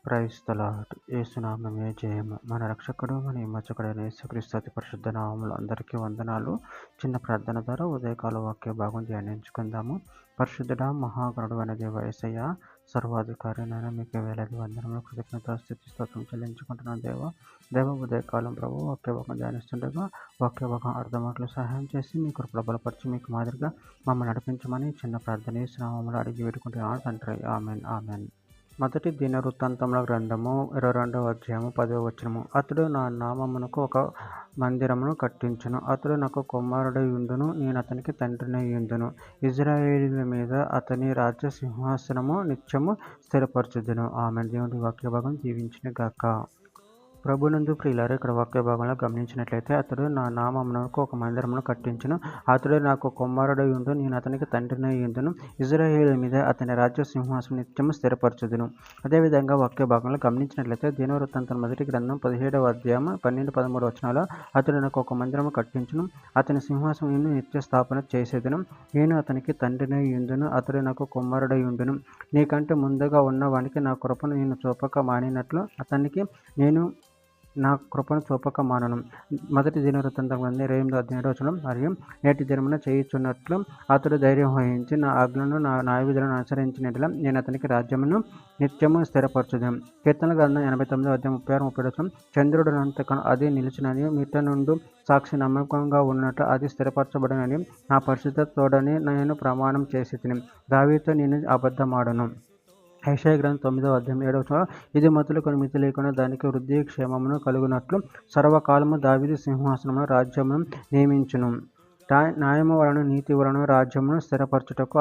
Praise the lord. యేసునామమే జయము. మన రక్షకుడు, మన విమోచకుడైన యేసుక్రీస్తు అతి పరిశుద్ధ నామములో అందరికీ వందనాలు. చిన్న ప్రార్థన ద్వారా ఉదయకాల వాక్య భాగం ధ్యానించుకుందాము. పరిశుద్ధుడా, మహాగణుడు అయిన దేవ యేసయ్య, సర్వాధికారి అయిన మీకు వేలాది వందనములు, కృతజ్ఞత స్థుతి స్తోత్రం చెల్లించుకుంటున్నాను దేవ ఉదయకాలం ప్రభు వాక్య భాగం ధ్యానిస్తుండగా వాక్య భాగం అర్థమాటలు సహాయం చేసి మీ కృపలో బలపరిచి మీకు మాదిరిగా మమ్మల్ని నడిపించమని చిన్న ప్రార్థన యేసునామములో అడిగి వేడుకుంటున్నాను తండ్రి. Amen amen. మొదటి దినవృత్తాంతముల గ్రంథము 22వ అధ్యాయము 10వ వచనము. అతడు నా నామమునకు ఒక మందిరమును కట్టించును. అతడు నాకు కుమారుడై యుండును, నేను అతనికి తండ్రినై యుందును. ఇజ్రాయేలీయుల మీద అతని రాజ్య సింహాసనము నిత్యము స్థిరపరచుదును. ఆమేన్. దేవుని వాక్య భాగం దీవించిన గాక. ప్రభునందు ప్రియులారా, ఇక్కడ వాక్య భాగంలో గమనించినట్లయితే అతడు నా నామమునకు ఒక మందిరమును కట్టించును. అతడు నాకు కుమారుడై ఉండు, నేను అతనికి తండ్రినై యుందును. ఇజ్రాయేలు మీద అతని రాజ్య సింహాసనం నిత్యము స్థిరపరచుదును. అదేవిధంగా వాక్య భాగంలో గమనించినట్లయితే దినవృత్తాంతం మొదటి గ్రంథం 17వ అధ్యాయం 12-13 వచనాలు అతడు నాకు ఒక మందిరము కట్టించును, అతని సింహాసనం నిత్య స్థాపన చేసేదను, నేను అతనికి తండ్రినై యుందును, అతడు నాకు కుమారుడై ఉండును. నీకంటే ముందుగా ఉన్నవానికి నా కృపను నేను చూపక మానినట్లు అతనికి నేను నా కృపను చూపక మానను. మొదటి దినవృత్తాంతం 28వ అధ్యాయం మరియు నేటి దినమున చేయుచున్నట్లు అతడు ధైర్యం వహించి నా ఆజ్ఞలను నా న్యాయవిధులను అనుసరించినట్లా నేను అతనికి రాజ్యమును నిత్యము స్థిరపరచుదాం. కీర్తన గ్రంథం 89వ అధ్యాయం 36-37 చంద్రుడునంతకను అది నిలిచినని, మిట్ట నుండి సాక్షి నమ్మకంగా ఉన్నట్టు అది స్థిరపరచబడినని నా పరిశుద్ధ తోడని నేను ప్రమాణం చేసి తిని. దావీదుతో నేను అబద్ధమాడను. యెషయా గ్రంథం 9వ అధ్యాయం 7వ వచనం. ఇది మొదలుకొని మితి లేకుండా దానికి వృద్ధి క్షేమమును కలుగునట్లు సర్వకాలము దావీదు సింహాసనమును రాజ్యమును నియమించును. న్యాయము వలన నీతి వలన రాజ్యమును స్థిరపరచుటకు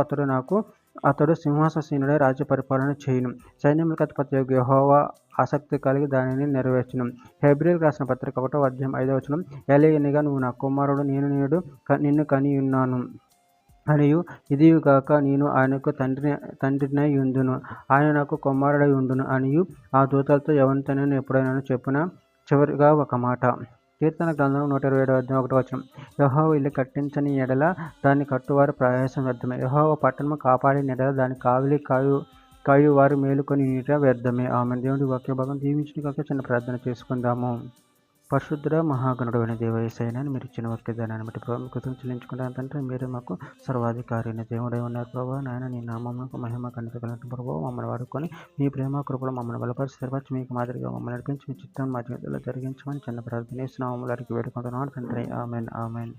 అతడు సింహాసీనుడై రాజ్య పరిపాలన చేయును. సైన్యములకు అధిపతి యెహోవా ఆసక్తి కలిగి దానిని నెరవేర్చును. హెబ్రీయులకు రాసిన పత్రిక 1వ అధ్యాయం 5వ వచనం. ఏలయనగా నువ్వు నా కుమారుడు, నేను నేడు నిన్ను కనియున్నాను అనియు, ఇదియుగాక నేను ఆయనకు తండ్రినై యుందును, ఆయన నాకు కుమారుడై ఉండును అనియు ఆ దూతలతో ఎవరితోనైనా ఎప్పుడైనా చెప్పున. చివరిగా ఒక మాట. కీర్తన గ్రంథం 127వ అధ్యాయం 1వ వచనం. యెహోవా ఇల్లు కట్టించని ఎడల దాన్ని కట్టువారి ప్రయాసం వ్యర్థమే, యెహోవా పట్టణము కాపాడిన ఎడల దాని కావలి కాయువారు మేలుకొని వ్యర్థమే. ఆమె. దేవుడి వాక్య భాగం దీవించిన కాక చిన్న ప్రార్థన చేసుకుందాము. పరిశుద్ధుడ, మహాగణుడు అయిన దేవ యేసయ్య, మీరు ఇచ్చిన వాక్యదానాన్ని బట్టి ప్రభావం కృతజ్ఞతలు చెల్లించుకుంటాను తండ్రి. మీరే మాకు సర్వాధికారి అయిన దేవుడై ఉన్నారు ప్రభావ. నాయన నీ నామమునకు మహిమ ఘనత కలిగిన ప్రభావ మమ్మల్ని వాడుకొని మీ ప్రేమ కృపలో మమ్మల్ని బలపరిచి స్థిరపరిచి మీకు మాదిరిగా మమ్మల్ని నడిపించి మీ చిత్తం మా జీవితంలో జరిగించమని చిన్న ప్రార్థన నామములో అడిగి వేడుకుంటున్నాను తండ్రి. Amen amen.